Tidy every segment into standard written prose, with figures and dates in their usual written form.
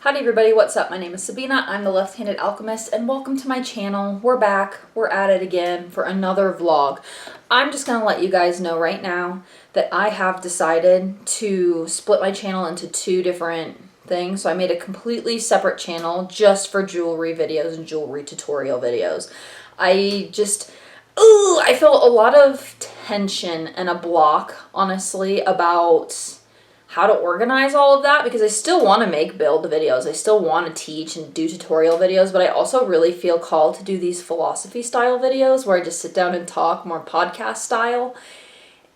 Howdy everybody, what's up? My name is Sabina, I'm the Left-Handed Alchemist, and welcome to my channel. We're back, we're at it again for another vlog. I'm just gonna let you guys know right now that I have decided to split my channel into two different things. So I made a completely separate channel just for jewelry videos and jewelry tutorial videos. I felt a lot of tension and a block, honestly, about how to organize all of that, because I still want to make build videos. I still want to teach and do tutorial videos, but I also really feel called to do these philosophy style videos where I just sit down and talk more podcast style.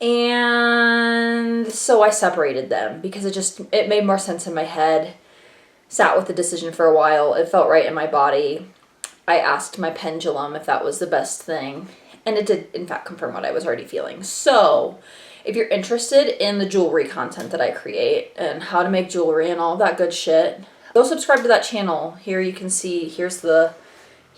And so I separated them because it made more sense in my head. Sat with the decision for a while. It felt right in my body. I asked my pendulum if that was the best thing, and it did in fact confirm what I was already feeling. So if you're interested in the jewelry content that I create and how to make jewelry and all that good shit, go subscribe to that channel. Here you can see, here's what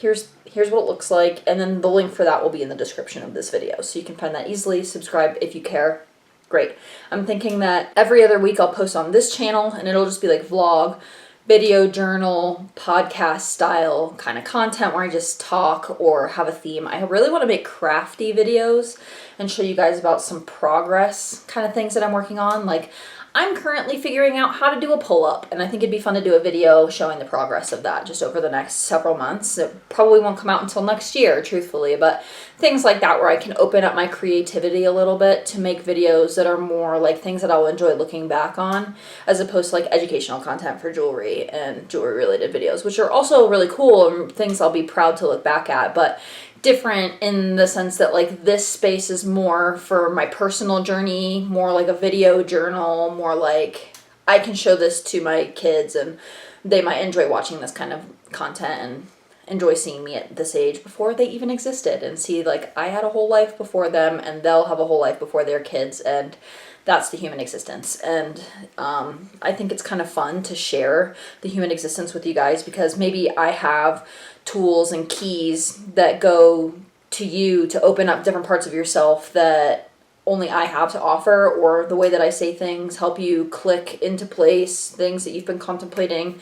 it looks like, and then the link for that will be in the description of this video. So you can find that easily. Subscribe if you care. Great. I'm thinking that every other week I'll post on this channel, and it'll just be like vlog, video journal, podcast style kind of content where I just talk or have a theme. I really want to make crafty videos and show you guys about some progress kind of things that I'm working on. Like, I'm currently figuring out how to do a pull-up, and I think it'd be fun to do a video showing the progress of that just over the next several months. It probably won't come out until next year, truthfully, but things like that where I can open up my creativity a little bit to make videos that are more like things that I'll enjoy looking back on, as opposed to like educational content for jewelry and jewelry-related videos, which are also really cool and things I'll be proud to look back at, but different in the sense that like this space is more for my personal journey, more like a video journal, more like I can show this to my kids and they might enjoy watching this kind of content and enjoy seeing me at this age before they even existed, and see like I had a whole life before them and they'll have a whole life before their kids, and that's the human existence. And I think it's kind of fun to share the human existence with you guys, because maybe I have tools and keys that go to you to open up different parts of yourself that only I have to offer, or the way that I say things help you click into place things that you've been contemplating.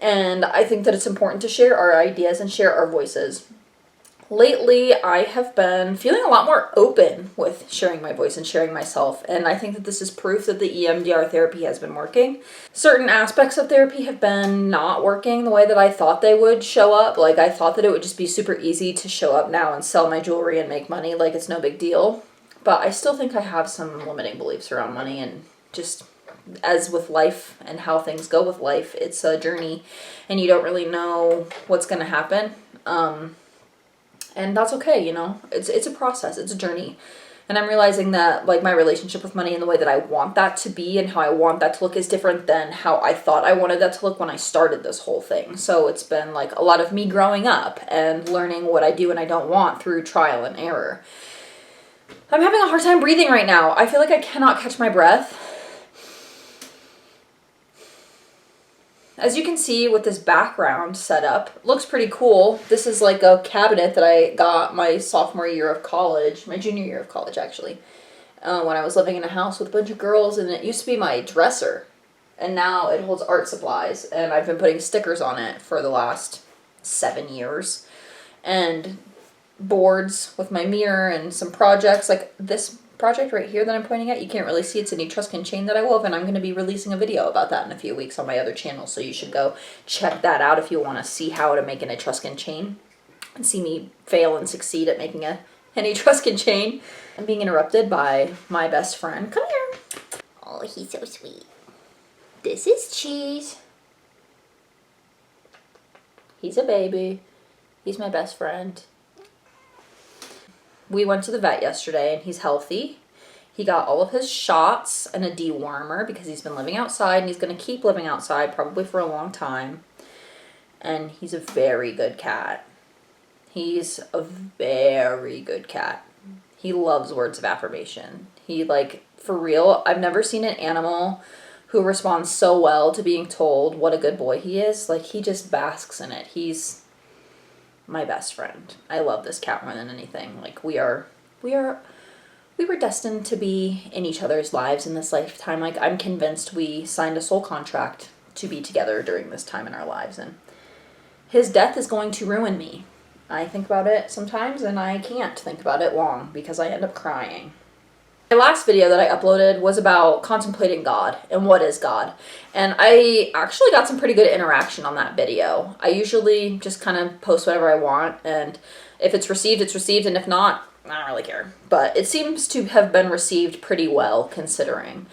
And I think that it's important to share our ideas and share our voices. Lately, I have been feeling a lot more open with sharing my voice and sharing myself, and I think that this is proof that the EMDR therapy has been working. Certain aspects of therapy have been not working the way that I thought they would show up. Like, I thought that it would just be super easy to show up now and sell my jewelry and make money like it's no big deal. But I still think I have some limiting beliefs around money, and just as with life and how things go with life, it's a journey and you don't really know what's going to happen. And that's okay, you know, it's a process, it's a journey. And I'm realizing that like my relationship with money and the way that I want that to be and how I want that to look is different than how I thought I wanted that to look when I started this whole thing. So it's been like a lot of me growing up and learning what I do and I don't want through trial and error. I'm having a hard time breathing right now. I feel like I cannot catch my breath. As you can see with this background setup, it looks pretty cool. This is like a cabinet that I got my sophomore year of college, my junior year of college actually, when I was living in a house with a bunch of girls, and it used to be my dresser. And now it holds art supplies, and I've been putting stickers on it for the last 7 years. And boards with my mirror and some projects, like this project right here that I'm pointing at. You can't really see, it's an Etruscan chain that I wove, and I'm going to be releasing a video about that in a few weeks on my other channel, so you should go check that out if you want to see how to make an Etruscan chain and see me fail and succeed at making an Etruscan chain. I'm being interrupted by my best friend. Come here. Oh, he's so sweet. This is Cheese. He's a baby. He's my best friend. We went to the vet yesterday and he's healthy. He got all of his shots and a dewormer because he's been living outside, and he's going to keep living outside probably for a long time. And he's a very good cat. He's a very good cat. He loves words of affirmation. He, like, for real, I've never seen an animal who responds so well to being told what a good boy he is. Like, he just basks in it. He's my best friend. I love this cat more than anything. Like, we were destined to be in each other's lives in this lifetime. Like, I'm convinced we signed a soul contract to be together during this time in our lives. And his death is going to ruin me. I think about it sometimes, and I can't think about it long because I end up crying. My last video that I uploaded was about contemplating God and what is God. And I actually got some pretty good interaction on that video. I usually just kind of post whatever I want, and if it's received, it's received, and if not, I don't really care. But it seems to have been received pretty well, considering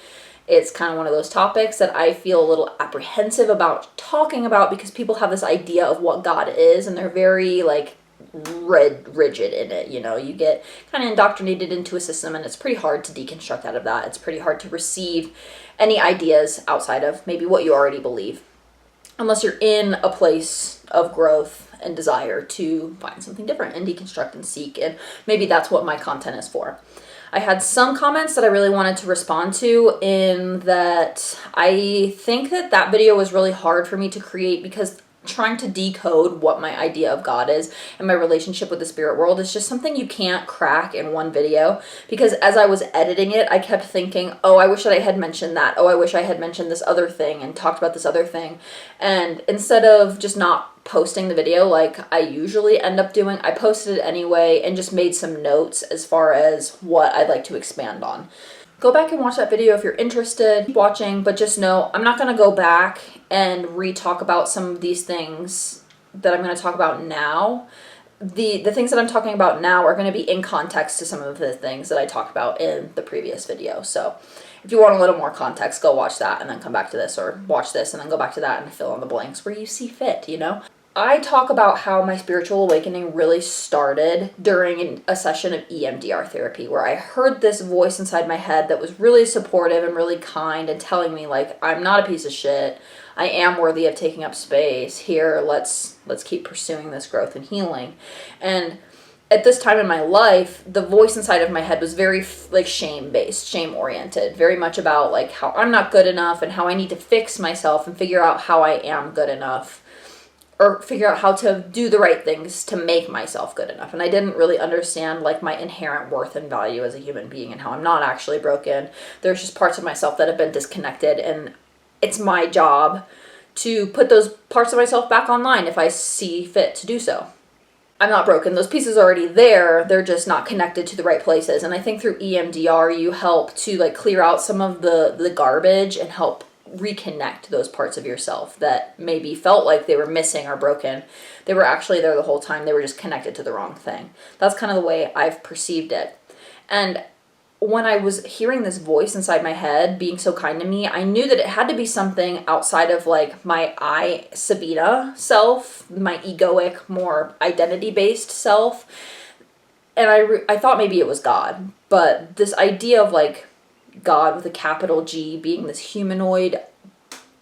it's kind of one of those topics that I feel a little apprehensive about talking about, because people have this idea of what God is, and they're very like rigid in it. You know, you get kind of indoctrinated into a system, and it's pretty hard to deconstruct out of that. It's pretty hard to receive any ideas outside of maybe what you already believe, unless you're in a place of growth and desire to find something different and deconstruct and seek. And maybe that's what my content is for. I had some comments that I really wanted to respond to, in that I think that that video was really hard for me to create, because trying to decode what my idea of God is and my relationship with the spirit world is just something you can't crack in one video. Because as I was editing it, I kept thinking, oh, I wish that I had mentioned that. Oh, I wish I had mentioned this other thing and talked about this other thing. And instead of just not posting the video like I usually end up doing, I posted it anyway and just made some notes as far as what I'd like to expand on. Go back and watch that video if you're interested. Keep watching, but just know I'm not going to go back and re-talk about some of these things that I'm going to talk about now. The things that I'm talking about now are going to be in context to some of the things that I talked about in the previous video. So if you want a little more context, go watch that and then come back to this, or watch this and then go back to that and fill in the blanks where you see fit, you know? I talk about how my spiritual awakening really started during a session of EMDR therapy, where I heard this voice inside my head that was really supportive and really kind and telling me, like, I'm not a piece of shit. I am worthy of taking up space. Here, let's keep pursuing this growth and healing. And at this time in my life, the voice inside of my head was very like shame-based, shame-oriented, very much about like how I'm not good enough and how I need to fix myself and figure out how I am good enough, or figure out how to do the right things to make myself good enough. And I didn't really understand like my inherent worth and value as a human being, and how I'm not actually broken. There's just parts of myself that have been disconnected, and it's my job to put those parts of myself back online if I see fit to do so. I'm not broken. Those pieces are already there. They're just not connected to the right places. And I think through EMDR, you help to like clear out some of the garbage and help reconnect those parts of yourself that maybe felt like they were missing or broken. They were actually there the whole time. They were just connected to the wrong thing. That's kind of the way I've perceived it. And when I was hearing this voice inside my head being so kind to me, I knew that it had to be something outside of like my Sabina self, my egoic, more identity-based self. And I thought maybe it was God. But this idea of like God with a capital G being this humanoid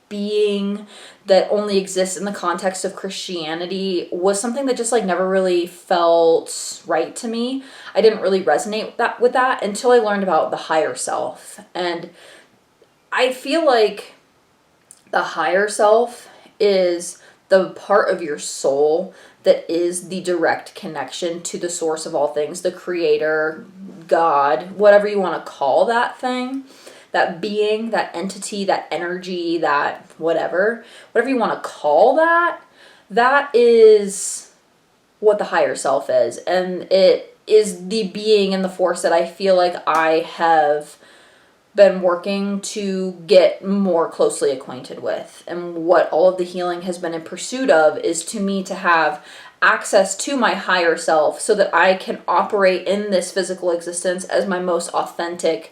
being that only exists in the context of Christianity was something that just like never really felt right to me. I didn't really resonate with that until I learned about the higher self. And I feel like the higher self is the part of your soul that is the direct connection to the source of all things, the creator, God, whatever you want to call that thing, that being, that entity, that energy, that whatever you want to call that, that is what the higher self is. And it is the being and the force that I feel like I have been working to get more closely acquainted with. And what all of the healing has been in pursuit of is to me to have access to my higher self so that I can operate in this physical existence as my most authentic,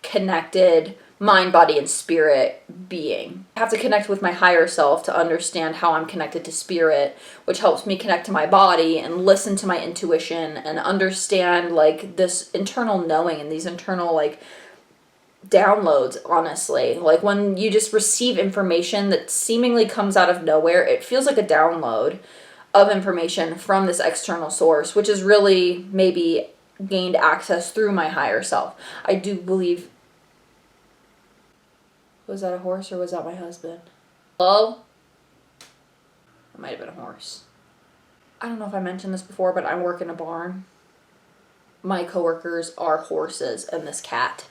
connected mind, body, and spirit being. I have to connect with my higher self to understand how I'm connected to spirit, which helps me connect to my body and listen to my intuition and understand like this internal knowing and these internal like downloads, honestly. Like when you just receive information that seemingly comes out of nowhere, it feels like a download of information from this external source, which is really maybe gained access through my higher self. I do believe... Was that a horse or was that my husband? Hello? It might have been a horse. I don't know if I mentioned this before, but I work in a barn. My coworkers are horses and this cat.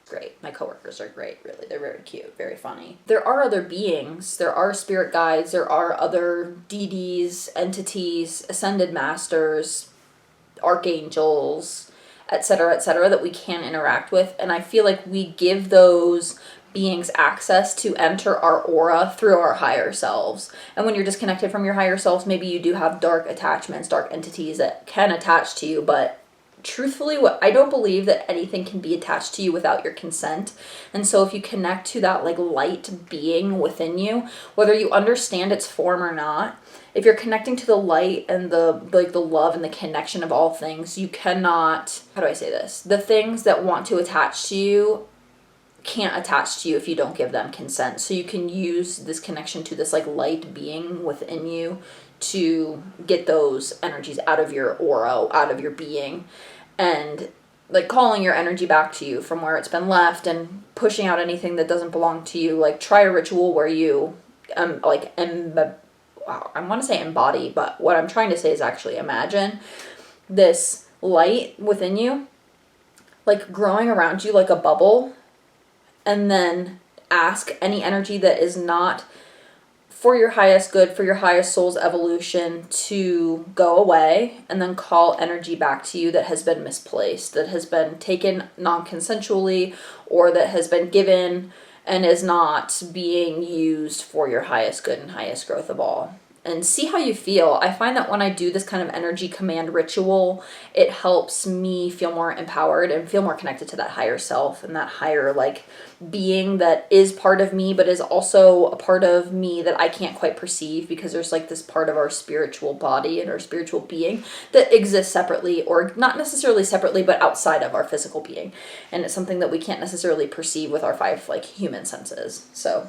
Great. My coworkers are great, really. They're very cute, very funny. There are other beings, there are spirit guides, there are other deities, entities, ascended masters, archangels, etc., that we can interact with. And I feel like we give those beings access to enter our aura through our higher selves. And when you're disconnected from your higher selves, maybe you do have dark attachments, dark entities that can attach to you, but truthfully, I don't believe that anything can be attached to you without your consent. And so if you connect to that like light being within you, whether you understand its form or not, if you're connecting to the light and the love and the connection of all things, you cannot, how do I say this? The things that want to attach to you can't attach to you if you don't give them consent. So you can use this connection to this like light being within you to get those energies out of your aura, out of your being, and like calling your energy back to you from where it's been left and pushing out anything that doesn't belong to you. Like try a ritual where you I want to say embody, but what I'm trying to say is actually imagine this light within you like growing around you like a bubble, and then ask any energy that is not for your highest good, for your highest soul's evolution, to go away, and then call energy back to you that has been misplaced, that has been taken non-consensually, or that has been given and is not being used for your highest good and highest growth of all. And see how you feel. I find that when I do this kind of energy command ritual, it helps me feel more empowered and feel more connected to that higher self and that higher like being that is part of me, but is also a part of me that I can't quite perceive, because there's like this part of our spiritual body and our spiritual being that exists separately, or not necessarily separately, but outside of our physical being. And it's something that we can't necessarily perceive with our 5 like human senses. So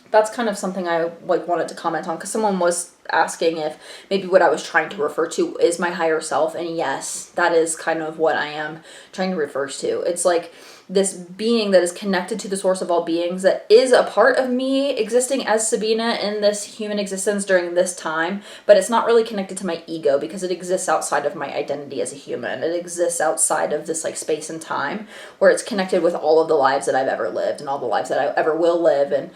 that's kind of something I like wanted to comment on, because someone was asking if maybe what I was trying to refer to is my higher self, and yes, that is kind of what I am trying to refer to. It's like this being that is connected to the source of all beings, that is a part of me existing as Sabina in this human existence during this time, but it's not really connected to my ego, because it exists outside of my identity as a human. It exists outside of this like space and time, where it's connected with all of the lives that I've ever lived and all the lives that I ever will live. And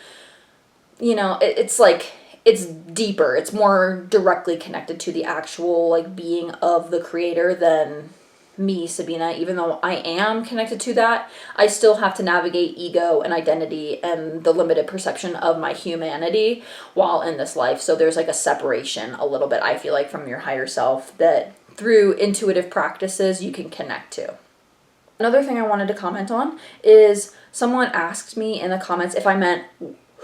you know, it's like, it's deeper. It's more directly connected to the actual like being of the creator than me, Sabina. Even though I am connected to that, I still have to navigate ego and identity and the limited perception of my humanity while in this life. So there's like a separation a little bit, I feel like, from your higher self that through intuitive practices you can connect to. Another thing I wanted to comment on is someone asked me in the comments if I meant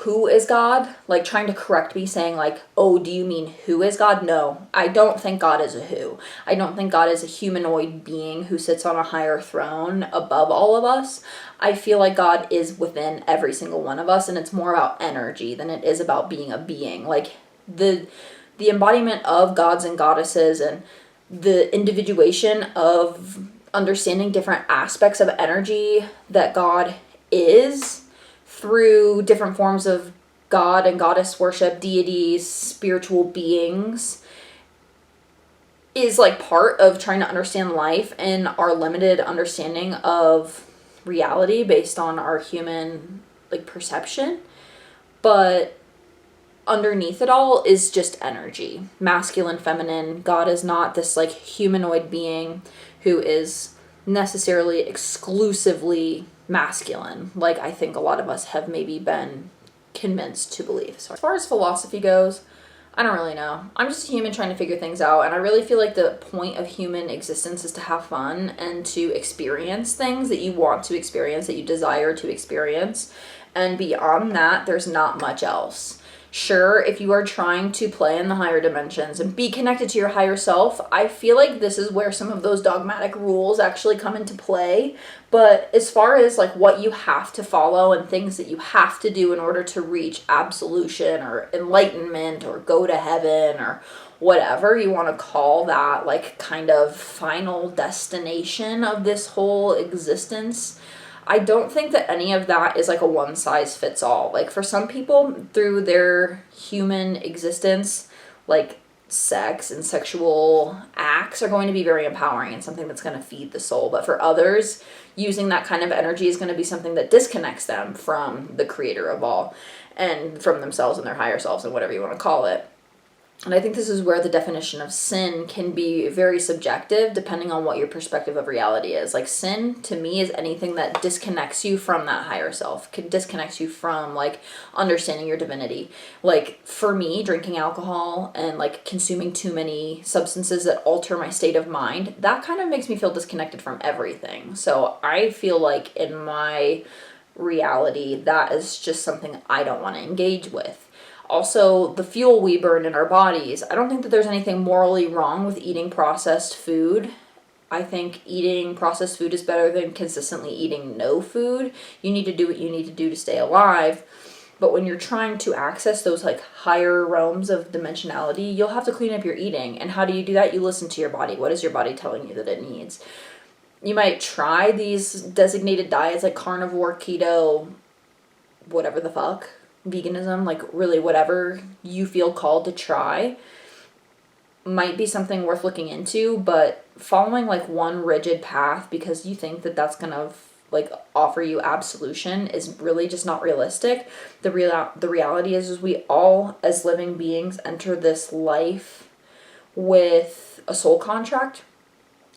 who is God, like trying to correct me, saying like, oh, do you mean who is God? No, I don't think God is a who. I don't think God is a humanoid being who sits on a higher throne above all of us. I feel like God is within every single one of us, and it's more about energy than it is about being a being. Like the embodiment of gods and goddesses and the individuation of understanding different aspects of energy that God is, through different forms of God and goddess worship, deities, spiritual beings, is like part of trying to understand life and our limited understanding of reality based on our human like perception. But underneath it all is just energy, masculine, feminine. God is not this like humanoid being who is necessarily exclusively masculine, like I think a lot of us have maybe been convinced to believe. So as far as philosophy goes, I don't really know. I'm just a human trying to figure things out, and I really feel like the point of human existence is to have fun and to experience things that you want to experience, that you desire to experience, and beyond that, there's not much else. Sure, if you are trying to play in the higher dimensions and be connected to your higher self, I feel like this is where some of those dogmatic rules actually come into play. But as far as like what you have to follow and things that you have to do in order to reach absolution or enlightenment or go to heaven or whatever you want to call that, like kind of final destination of this whole existence, I don't think that any of that is like a one size fits all. Like for some people through their human existence, like sex and sexual acts are going to be very empowering and something that's going to feed the soul. But for others, using that kind of energy is going to be something that disconnects them from the creator of all and from themselves and their higher selves and whatever you want to call it. And I think this is where the definition of sin can be very subjective depending on what your perspective of reality is. Like, sin to me is anything that disconnects you from that higher self, disconnects you from like understanding your divinity. Like, for me, drinking alcohol and like consuming too many substances that alter my state of mind, that kind of makes me feel disconnected from everything. So I feel like in my reality, that is just something I don't want to engage with. Also, the fuel we burn in our bodies. I don't think that there's anything morally wrong with eating processed food. I think eating processed food is better than consistently eating no food. You need to do what you need to do to stay alive. But when you're trying to access those like higher realms of dimensionality, you'll have to clean up your eating. And how do you do that? You listen to your body. What is your body telling you that it needs? You might try these designated diets like carnivore, keto, whatever the fuck, veganism, like really whatever you feel called to try might be something worth looking into, but following like one rigid path because you think that that's gonna like offer you absolution is really just not realistic. The reality is we all as living beings enter this life with a soul contract,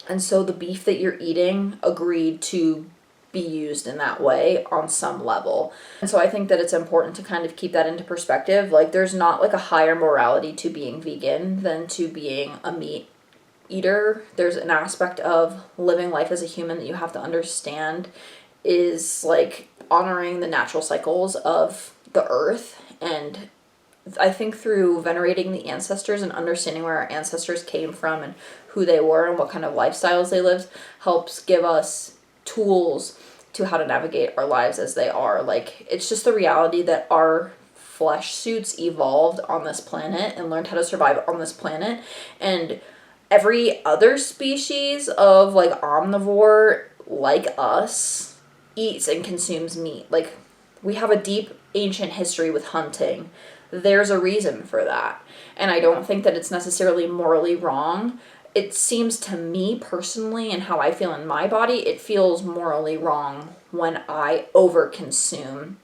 and so the beef that you're eating agreed to be used in that way on some level. And so I think that it's important to kind of keep that into perspective. Like, there's not like a higher morality to being vegan than to being a meat eater. There's an aspect of living life as a human that you have to understand is like honoring the natural cycles of the earth. And I think through venerating the ancestors and understanding where our ancestors came from and who they were and what kind of lifestyles they lived helps give us tools to how to navigate our lives as they are. Like, it's just the reality that our flesh suits evolved on this planet and learned how to survive on this planet, and every other species of like omnivore like us eats and consumes meat. Like, we have a deep ancient history with hunting. There's a reason for that, and I don't think that it's necessarily morally wrong. It seems to me personally, and how I feel in my body, it feels morally wrong when I overconsume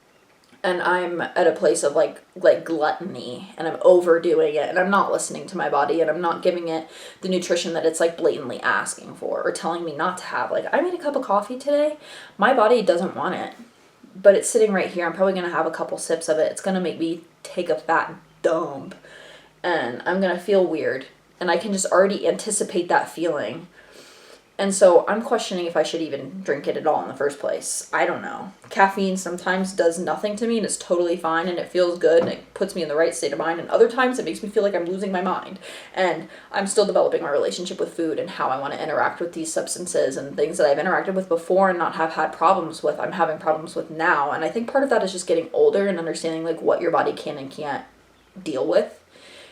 and I'm at a place of like gluttony and I'm overdoing it and I'm not listening to my body and I'm not giving it the nutrition that it's like blatantly asking for or telling me not to have. Like, I made a cup of coffee today. My body doesn't want it, but it's sitting right here. I'm probably going to have a couple sips of it. It's going to make me take a fat dump and I'm going to feel weird. And I can just already anticipate that feeling. And so I'm questioning if I should even drink it at all in the first place. I don't know. Caffeine sometimes does nothing to me and it's totally fine and it feels good and it puts me in the right state of mind. And other times it makes me feel like I'm losing my mind. And I'm still developing my relationship with food and how I want to interact with these substances and things that I've interacted with before and not have had problems with. I'm having problems with now. And I think part of that is just getting older and understanding like what your body can and can't deal with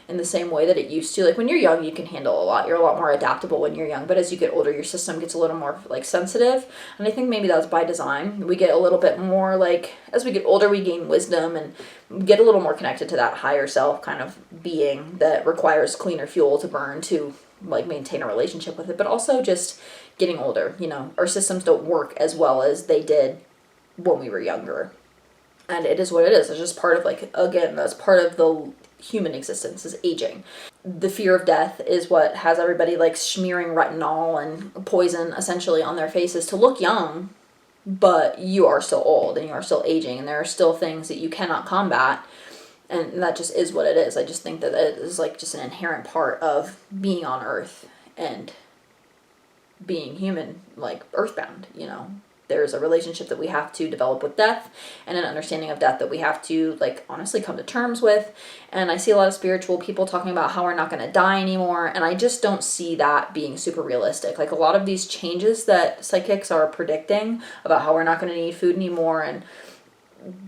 in the same way that it used to. Like, when you're young, you can handle a lot. You're a lot more adaptable when you're young. But as you get older, your system gets a little more, like, sensitive. And I think maybe that's by design. We get a little bit more, like, as we get older, we gain wisdom and get a little more connected to that higher self kind of being that requires cleaner fuel to burn to, like, maintain a relationship with it. But also just getting older, you know. Our systems don't work as well as they did when we were younger. And it is what it is. It's just part of, like, again, that's part of the human existence is aging. The fear of death is what has everybody like smearing retinol and poison essentially on their faces to look young, but you are still old and you are still aging and there are still things that you cannot combat, and that just is what it is. I just think that it is like just an inherent part of being on Earth and being human, like earthbound, you know. There's a relationship that we have to develop with death and an understanding of death that we have to, like, honestly come to terms with. And I see a lot of spiritual people talking about how we're not going to die anymore. And I just don't see that being super realistic. Like, a lot of these changes that psychics are predicting about how we're not going to need food anymore and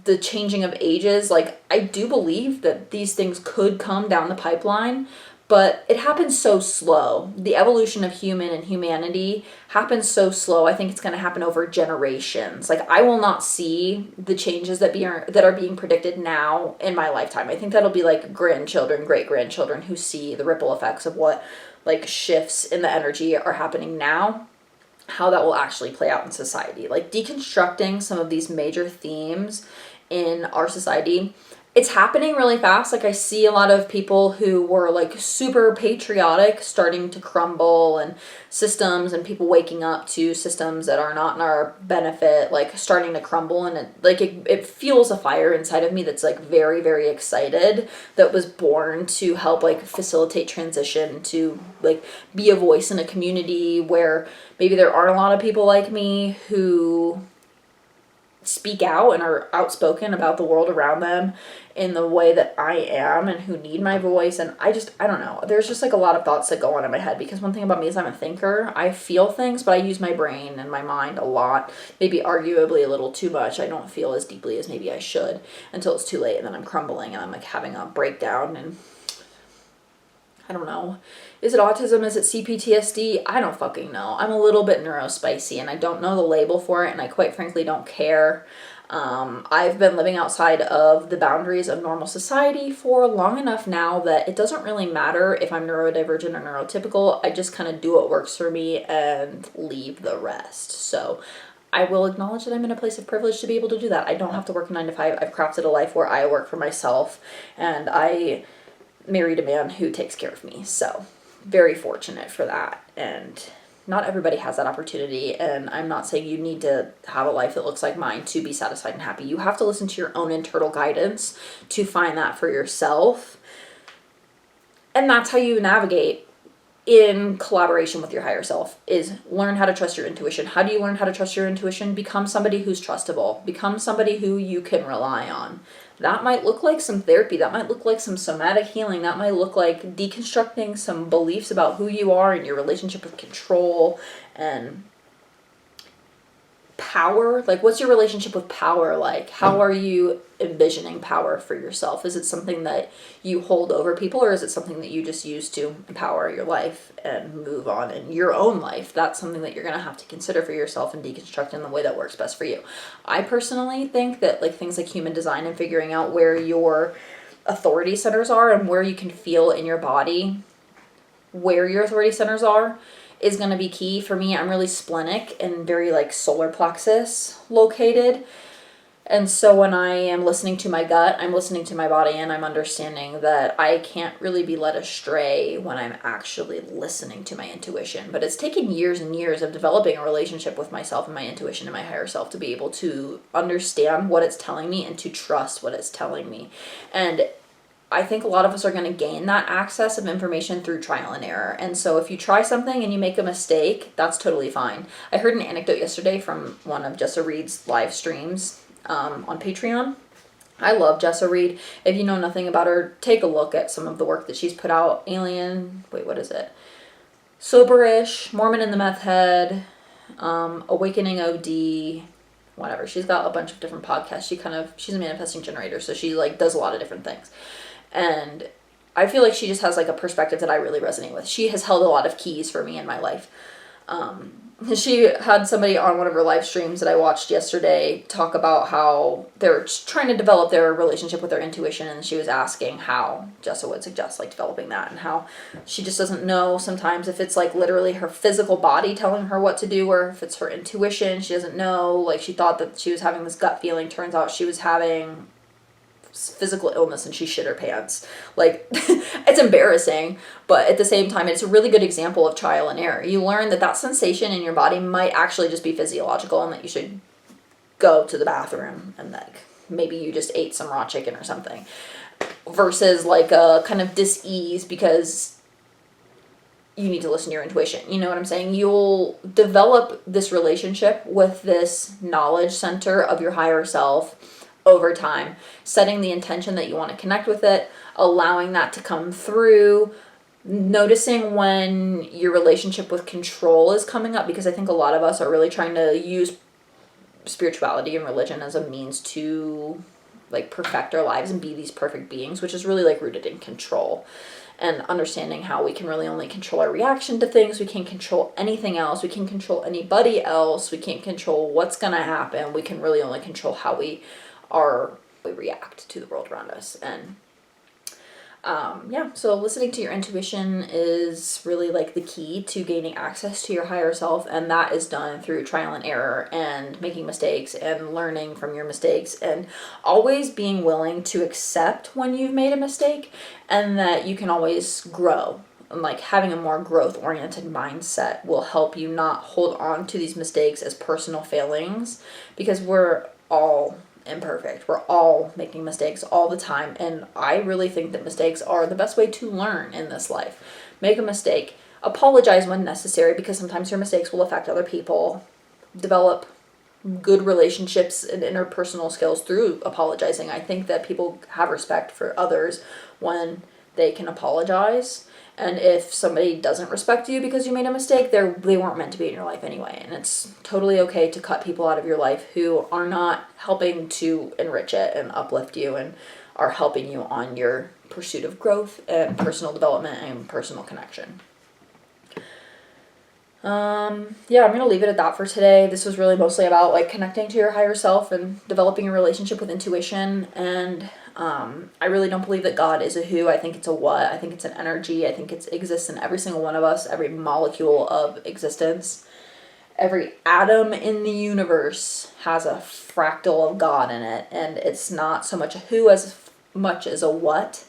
the changing of ages, like, I do believe that these things could come down the pipeline. but it happens so slow. The evolution of human and humanity happens so slow. I think it's going to happen over generations. Like, I will not see the changes that are being predicted now in my lifetime. I think that'll be like grandchildren, great grandchildren who see the ripple effects of what like shifts in the energy are happening now, how that will actually play out in society. Like, deconstructing some of these major themes in our society, it's happening really fast. Like, I see a lot of people who were like super patriotic starting to crumble, and systems and people waking up to systems that are not in our benefit, like starting to crumble. And it fuels a fire inside of me that's like very, very excited, that was born to help like facilitate transition, to like be a voice in a community where maybe there aren't a lot of people like me who speak out and are outspoken about the world around them in the way that I am, and who need my voice. And I don't know. There's just like a lot of thoughts that go on in my head, because one thing about me is I'm a thinker. I feel things, but I use my brain and my mind a lot, maybe arguably a little too much. I don't feel as deeply as maybe I should until it's too late, and then I'm crumbling and I'm like having a breakdown. And I don't know. Is it autism? Is it CPTSD? I don't fucking know. I'm a little bit neurospicy, and I don't know the label for it, and I quite frankly don't care. I've been living outside of the boundaries of normal society for long enough now that it doesn't really matter if I'm neurodivergent or neurotypical. I just kind of do what works for me and leave the rest. So I will acknowledge that I'm in a place of privilege to be able to do that. I don't have to work 9 to 5. I've crafted a life where I work for myself, and I married a man who takes care of me. So very fortunate for that. And not everybody has that opportunity, and I'm not saying you need to have a life that looks like mine to be satisfied and happy. You have to listen to your own internal guidance to find that for yourself, and that's how you navigate in collaboration with your higher self, is learn how to trust your intuition. How do you learn how to trust your intuition? Become somebody who's trustable. Become somebody who you can rely on. That might look like some therapy. That might look like some somatic healing. That might look like deconstructing some beliefs about who you are and your relationship with control and power. Like, what's your relationship with power like? How are you envisioning power for yourself? Is it something that you hold over people, or is it something that you just use to empower your life and move on in your own life? That's something that you're going to have to consider for yourself and deconstruct in the way that works best for you. I personally think that like things like human design and figuring out where your authority centers are and where you can feel in your body where your authority centers are is going to be key. For me, I'm really splenic and very like solar plexus located. And so when I am listening to my gut, I'm listening to my body, and I'm understanding that I can't really be led astray when I'm actually listening to my intuition. But it's taken years and years of developing a relationship with myself and my intuition and my higher self to be able to understand what it's telling me and to trust what it's telling me. And I think a lot of us are going to gain that access of information through trial and error. And so if you try something and you make a mistake, that's totally fine. I heard an anecdote yesterday from one of Jessa Reed's live streams on Patreon. I love Jessa Reed. If you know nothing about her, take a look at some of the work that she's put out. What is it? Soberish, Mormon in the Meth Head, Awakening OD, whatever. She's got a bunch of different podcasts. She's a manifesting generator, so she like does a lot of different things. And I feel like she just has like a perspective that I really resonate with. She has held a lot of keys for me in my life. She had somebody on one of her live streams that I watched yesterday talk about how they're trying to develop their relationship with their intuition, and she was asking how Jessa would suggest like developing that, and how she just doesn't know sometimes if it's like literally her physical body telling her what to do, or if it's her intuition. She doesn't know. Like, she thought that she was having this gut feeling. Turns out she was having physical illness and she shit her pants. Like, it's embarrassing, but at the same time, it's a really good example of trial and error. You learn that sensation in your body might actually just be physiological, and that you should go to the bathroom, and like maybe you just ate some raw chicken or something, versus like a kind of dis-ease because you need to listen to your intuition. You know what I'm saying? You'll develop this relationship with this knowledge center of your higher self over time, setting the intention that you want to connect with it, allowing that to come through, noticing when your relationship with control is coming up, because I think a lot of us are really trying to use spirituality and religion as a means to like perfect our lives and be these perfect beings, which is really like rooted in control and understanding how we can really only control our reaction to things. We can't control anything else. We can't control anybody else. We can't control what's going to happen. We can really only control how we react to the world around us. And yeah, so listening to your intuition is really like the key to gaining access to your higher self, and that is done through trial and error and making mistakes and learning from your mistakes and always being willing to accept when you've made a mistake and that you can always grow. And like having a more growth-oriented mindset will help you not hold on to these mistakes as personal failings, because we're all imperfect. We're all making mistakes all the time, and I really think that mistakes are the best way to learn in this life. Make a mistake, apologize when necessary, because sometimes your mistakes will affect other people. Develop good relationships and interpersonal skills through apologizing. I think that people have respect for others when they can apologize. And if somebody doesn't respect you because you made a mistake, they weren't meant to be in your life anyway. And it's totally okay to cut people out of your life who are not helping to enrich it and uplift you and are helping you on your pursuit of growth and personal development and personal connection. Yeah, I'm going to leave it at that for today. This was really mostly about like connecting to your higher self and developing a relationship with intuition. And I really don't believe that God is a who. I think it's a what. I think it's an energy. I think it exists in every single one of us, every molecule of existence. Every atom in the universe has a fractal of God in it. And it's not so much a who as much as a what.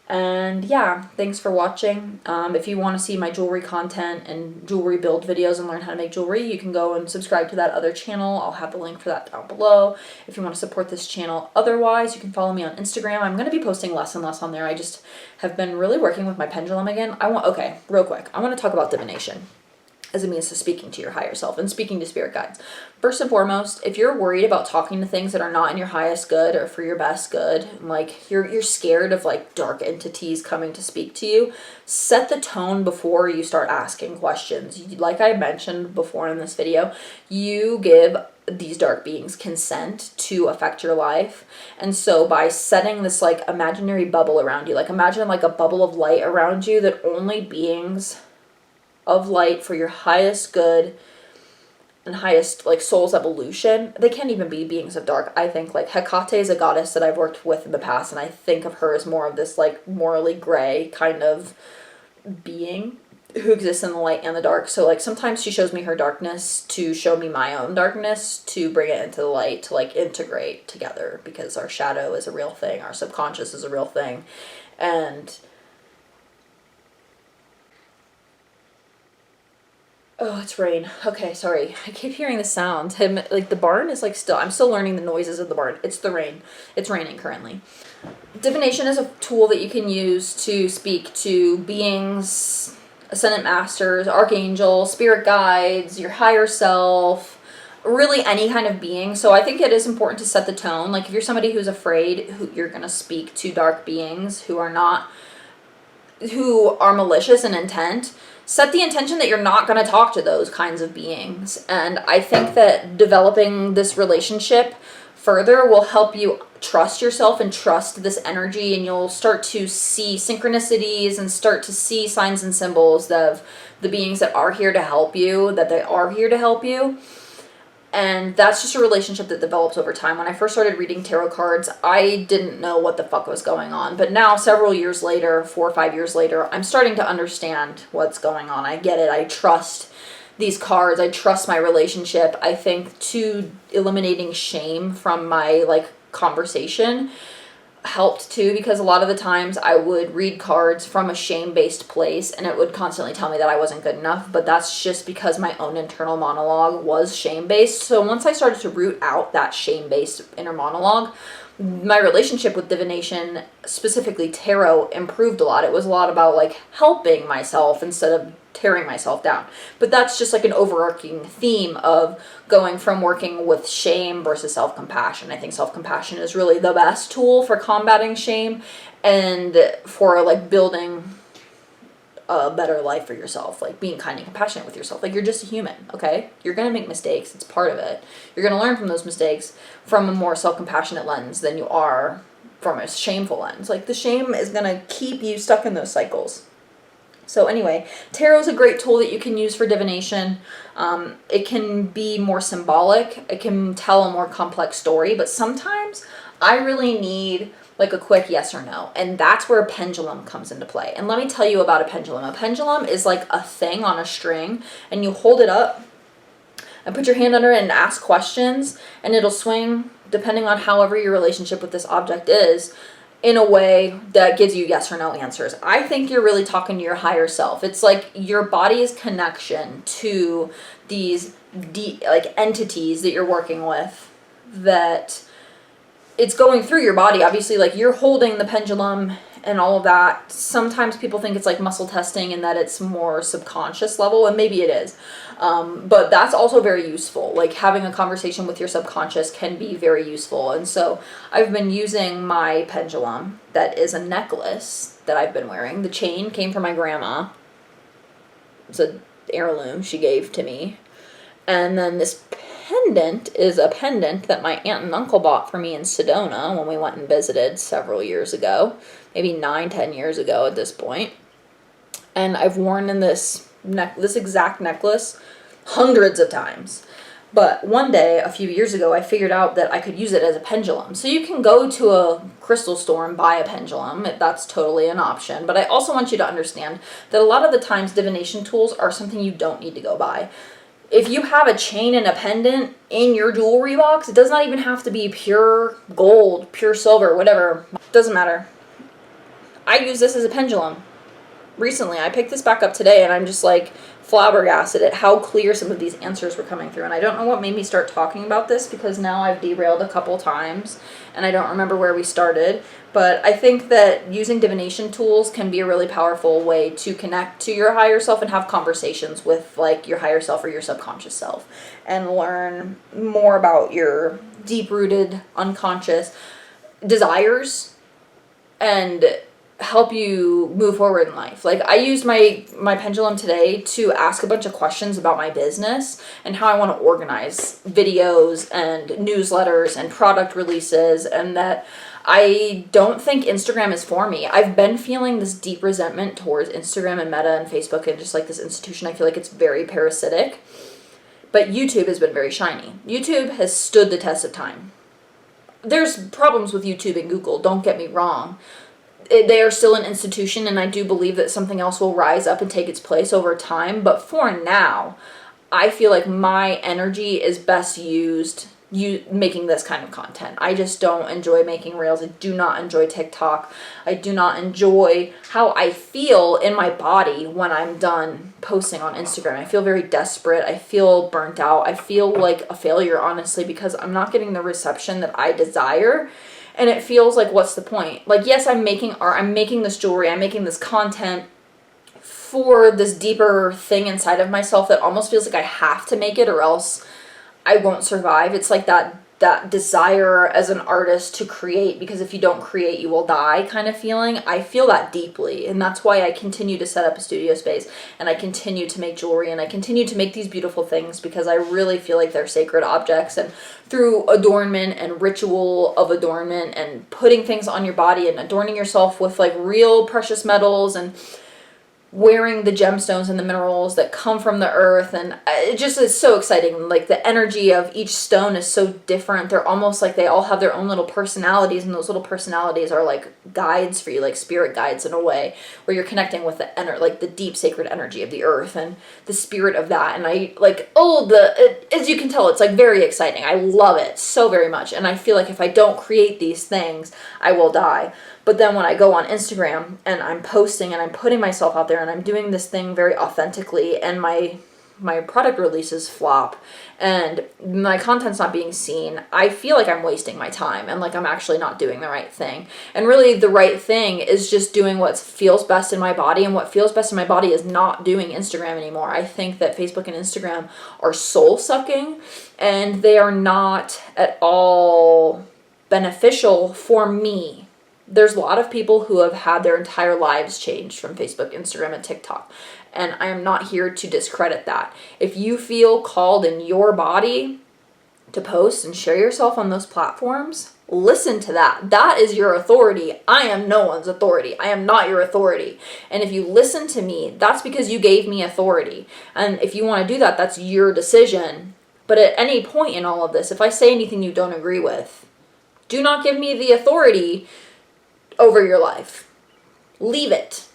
And yeah, thanks for watching. If you want to see my jewelry content and jewelry build videos and learn how to make jewelry, you can go and subscribe to that other channel. I'll have the link for that down below. If you want to support this channel otherwise, you can follow me on Instagram. I'm going to be posting less and less on there. I just have been really working with my pendulum again. Okay, real quick. I want to talk about divination as a means to speaking to your higher self and speaking to spirit guides. First and foremost, if you're worried about talking to things that are not in your highest good or for your best good, like you're scared of like dark entities coming to speak to you, set the tone before you start asking questions. Like I mentioned before in this video, you give these dark beings consent to affect your life. And so by setting this like imaginary bubble around you, like imagine like a bubble of light around you that only beings of light for your highest good and highest like soul's evolution. They can't even be beings of dark. I think like Hecate is a goddess that I've worked with in the past, and I think of her as more of this like morally gray kind of being who exists in the light and the dark. So like sometimes she shows me her darkness to show me my own darkness, to bring it into the light, to like integrate together, because our shadow is a real thing, our subconscious is a real thing. And oh, it's rain. Okay, sorry. I keep hearing the sound. Like the barn is like I'm still learning the noises of the barn. It's the rain. It's raining currently. Divination is a tool that you can use to speak to beings, ascendant masters, archangels, spirit guides, your higher self, really any kind of being. So I think it is important to set the tone. Like if you're somebody who's afraid, you're going to speak to dark beings who are malicious in intent, set the intention that you're not going to talk to those kinds of beings. And I think that developing this relationship further will help you trust yourself and trust this energy, and you'll start to see synchronicities and start to see signs and symbols of the beings that are here to help you, that they are here to help you. And that's just a relationship that develops over time. When I first started reading tarot cards, I didn't know what the fuck was going on. But now, several years later, 4 or 5 years later, I'm starting to understand what's going on. I get it. I trust these cards. I trust my relationship. I think eliminating shame from my like conversation helped too, because a lot of the times I would read cards from a shame-based place and it would constantly tell me that I wasn't good enough, but that's just because my own internal monologue was shame-based. So once I started to root out that shame-based inner monologue, my relationship with divination, specifically tarot, improved a lot. It was a lot about like helping myself instead of tearing myself down. But that's just like an overarching theme of going from working with shame versus self-compassion. I think self-compassion is really the best tool for combating shame and for like building a better life for yourself, like being kind and compassionate with yourself. Like, you're just a human, okay? You're going to make mistakes. It's part of it. You're going to learn from those mistakes from a more self-compassionate lens than you are from a shameful lens. Like, the shame is going to keep you stuck in those cycles. So anyway, tarot is a great tool that you can use for divination. It can be more symbolic. It can tell a more complex story, but sometimes I really need like a quick yes or no. And that's where a pendulum comes into play. And let me tell you about a pendulum. A pendulum is like a thing on a string, and you hold it up and put your hand under it and ask questions, and it'll swing depending on however your relationship with this object is, in a way that gives you yes or no answers. I think you're really talking to your higher self. It's like your body's connection to these like entities that you're working with, that it's going through your body. Obviously, like, you're holding the pendulum and all of that. Sometimes people think it's like muscle testing and that it's more subconscious level, and maybe it is. But that's also very useful. Like, having a conversation with your subconscious can be very useful. And so I've been using my pendulum that is a necklace that I've been wearing. The chain came from my grandma. It's an heirloom she gave to me. And then this pendant is a pendant that my aunt and uncle bought for me in Sedona when we went and visited several years ago, maybe 9-10 years ago at this point. And I've worn in this exact necklace hundreds of times. But one day, a few years ago, I figured out that I could use it as a pendulum. So you can go to a crystal store and buy a pendulum. That's totally an option. But I also want you to understand that a lot of the times divination tools are something you don't need to go buy. If you have a chain and a pendant in your jewelry box, it does not even have to be pure gold, pure silver, whatever. Doesn't matter. I use this as a pendulum. Recently, I picked this back up today, and I'm just like flabbergasted at how clear some of these answers were coming through. And I don't know what made me start talking about this, because now I've derailed a couple times and I don't remember where we started. But I think that using divination tools can be a really powerful way to connect to your higher self and have conversations with like your higher self or your subconscious self, and learn more about your deep-rooted unconscious desires and help you move forward in life. Like, I used my pendulum today to ask a bunch of questions about my business and how I want to organize videos and newsletters and product releases, and that I don't think Instagram is for me. I've been feeling this deep resentment towards Instagram and Meta and Facebook and just like this institution. I feel like it's very parasitic. But YouTube has been very shiny. YouTube has stood the test of time. There's problems with YouTube and Google, don't get me wrong. They are still an institution, and I do believe that something else will rise up and take its place over time. But for now, I feel like my energy is best used making this kind of content. I just don't enjoy making reels. I do not enjoy TikTok. I do not enjoy how I feel in my body when I'm done posting on Instagram. I feel very desperate. I feel burnt out. I feel like a failure, honestly, because I'm not getting the reception that I desire. And it feels like, what's the point? Like, yes, I'm making art, I'm making this jewelry, I'm making this content for this deeper thing inside of myself that almost feels like I have to make it or else I won't survive. It's like that desire as an artist to create, because if you don't create, you will die kind of feeling. I feel that deeply, and that's why I continue to set up a studio space, and I continue to make jewelry, and I continue to make these beautiful things, because I really feel like they're sacred objects. And through adornment and ritual of adornment and putting things on your body and adorning yourself with like real precious metals and wearing the gemstones and the minerals that come from the earth, and it just is so exciting. Like, the energy of each stone is so different. They're almost like they all have their own little personalities, and those little personalities are like guides for you, like spirit guides in a way, where you're connecting with like the deep sacred energy of the earth and the spirit of that. And I like, as you can tell, it's like very exciting. I love it so very much, and I feel like if I don't create these things, I will die. But then when I go on Instagram and I'm posting and I'm putting myself out there and I'm doing this thing very authentically, and my product releases flop and my content's not being seen, I feel like I'm wasting my time and like I'm actually not doing the right thing. And really the right thing is just doing what feels best in my body, and what feels best in my body is not doing Instagram anymore. I think that Facebook and Instagram are soul-sucking, and they are not at all beneficial for me. There's a lot of people who have had their entire lives changed from Facebook, Instagram, and TikTok. And I am not here to discredit that. If you feel called in your body to post and share yourself on those platforms, listen to that. That is your authority. I am no one's authority. I am not your authority. And if you listen to me, that's because you gave me authority. And if you want to do that, that's your decision. But at any point in all of this, if I say anything you don't agree with, do not give me the authority over your life. Leave it.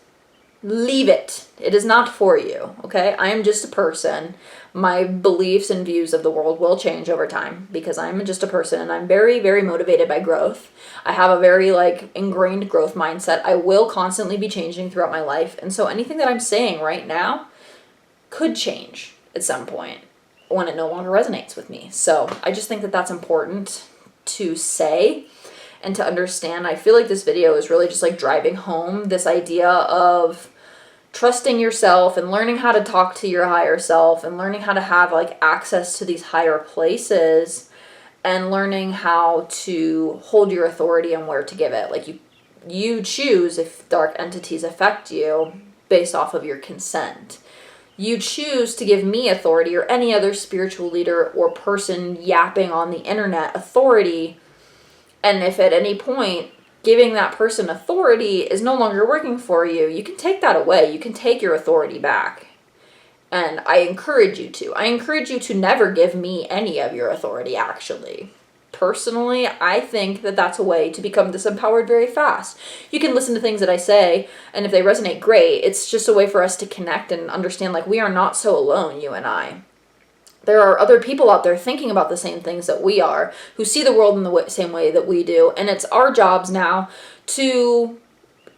Leave it. It is not for you, okay? I am just a person. My beliefs and views of the world will change over time because I'm just a person and I'm very, very motivated by growth. I have a very ingrained growth mindset. I will constantly be changing throughout my life. And so anything that I'm saying right now could change at some point when it no longer resonates with me. So I just think that that's important to say and to understand. I feel like this video is really just driving home this idea of trusting yourself and learning how to talk to your higher self and learning how to have access to these higher places and learning how to hold your authority and where to give it. You choose if dark entities affect you based off of your consent. You choose to give me authority or any other spiritual leader or person yapping on the internet authority. And if at any point giving that person authority is no longer working for you, you can take that away. You can take your authority back. And I encourage you to. I encourage you to never give me any of your authority, actually. Personally, I think that that's a way to become disempowered very fast. You can listen to things that I say, and if they resonate, great. It's just a way for us to connect and understand, we are not so alone, you and I. There are other people out there thinking about the same things that we are, who see the world in the same way that we do, and it's our jobs now to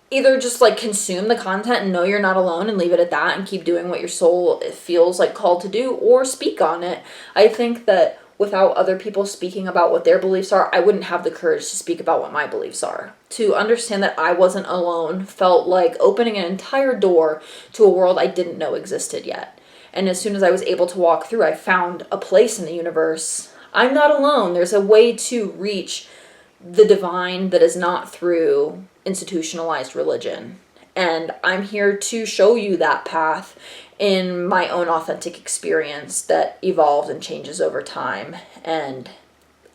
either just consume the content and know you're not alone and leave it at that and keep doing what your soul feels called to do, or speak on it. I think that without other people speaking about what their beliefs are, I wouldn't have the courage to speak about what my beliefs are. To understand that I wasn't alone felt like opening an entire door to a world I didn't know existed yet. And as soon as I was able to walk through, I found a place in the universe. I'm not alone. There's a way to reach the divine that is not through institutionalized religion. And I'm here to show you that path in my own authentic experience that evolves and changes over time. And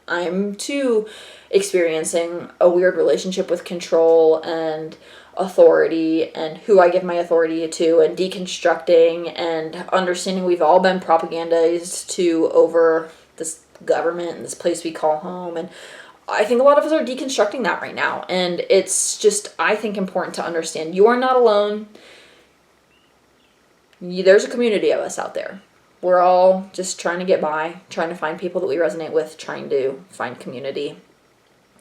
I'm too experiencing a weird relationship with control and authority and who I give my authority to, and deconstructing and understanding we've all been propagandized to over this government and this place we call home. And I think a lot of us are deconstructing that right now. And it's just, I think, important to understand you are not alone. There's a community of us out there. We're all just trying to get by, trying to find people that we resonate with, trying to find community.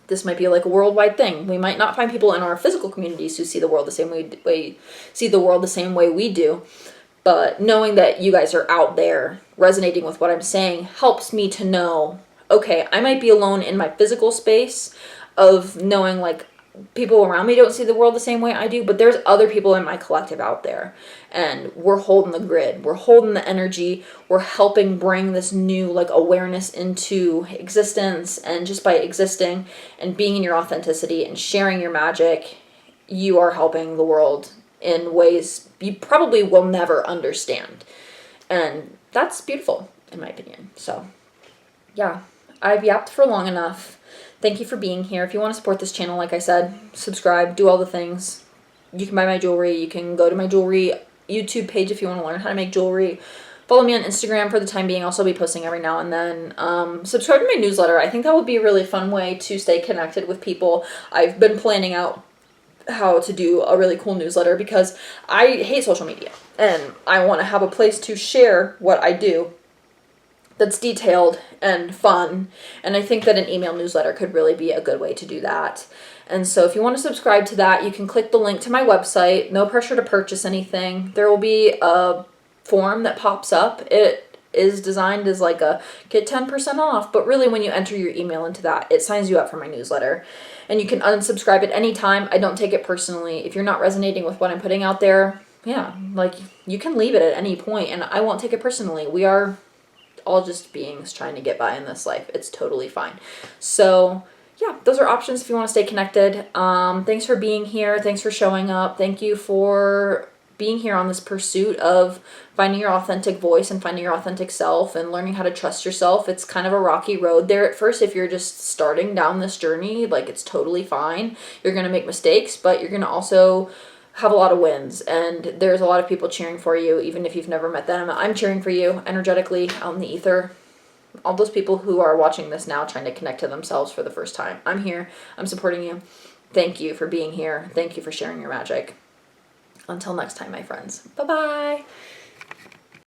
This might be a worldwide thing. We might not find people in our physical communities who see the world the same way we do. But knowing that you guys are out there resonating with what I'm saying helps me to know, okay, I might be alone in my physical space of knowing people around me don't see the world the same way I do, but there's other people in my collective out there, and we're holding the grid, we're holding the energy, we're helping bring this new awareness into existence. And just by existing and being in your authenticity and sharing your magic, you are helping the world in ways you probably will never understand. And that's beautiful, in my opinion. So yeah, I've yapped for long enough. Thank you for being here. If you want to support this channel, like I said, subscribe, do all the things. You can buy my jewelry. You can go to my jewelry YouTube page if you want to learn how to make jewelry. Follow me on Instagram for the time being. I'll also be posting every now and then. Subscribe to my newsletter. I think that would be a really fun way to stay connected with people. I've been planning out how to do a really cool newsletter because I hate social media. And I want to have a place to share what I do that's detailed and fun, and I think that an email newsletter could really be a good way to do that. And so if you want to subscribe to that, you can click the link to my website. No pressure to purchase anything. There will be a form that pops up. It is designed as a get 10% off, but really when you enter your email into that, it signs you up for my newsletter. And you can unsubscribe at any time. I don't take it personally. If you're not resonating with what I'm putting out there, yeah, you can leave it at any point, and I won't take it personally. We are all just beings trying to get by in this life. It's totally fine. So yeah, those are options if you want to stay connected. Thanks for being here. Thanks for showing up. Thank you for being here on this pursuit of finding your authentic voice and finding your authentic self and learning how to trust yourself. It's kind of a rocky road there at first if you're just starting down this journey. Like, it's totally fine. You're going to make mistakes, but you're going to also have a lot of wins, and there's a lot of people cheering for you, even if you've never met them. I'm cheering for you energetically out in the ether. All those people who are watching this now trying to connect to themselves for the first time. I'm here. I'm supporting you. Thank you for being here. Thank you for sharing your magic. Until next time, my friends. Bye-bye.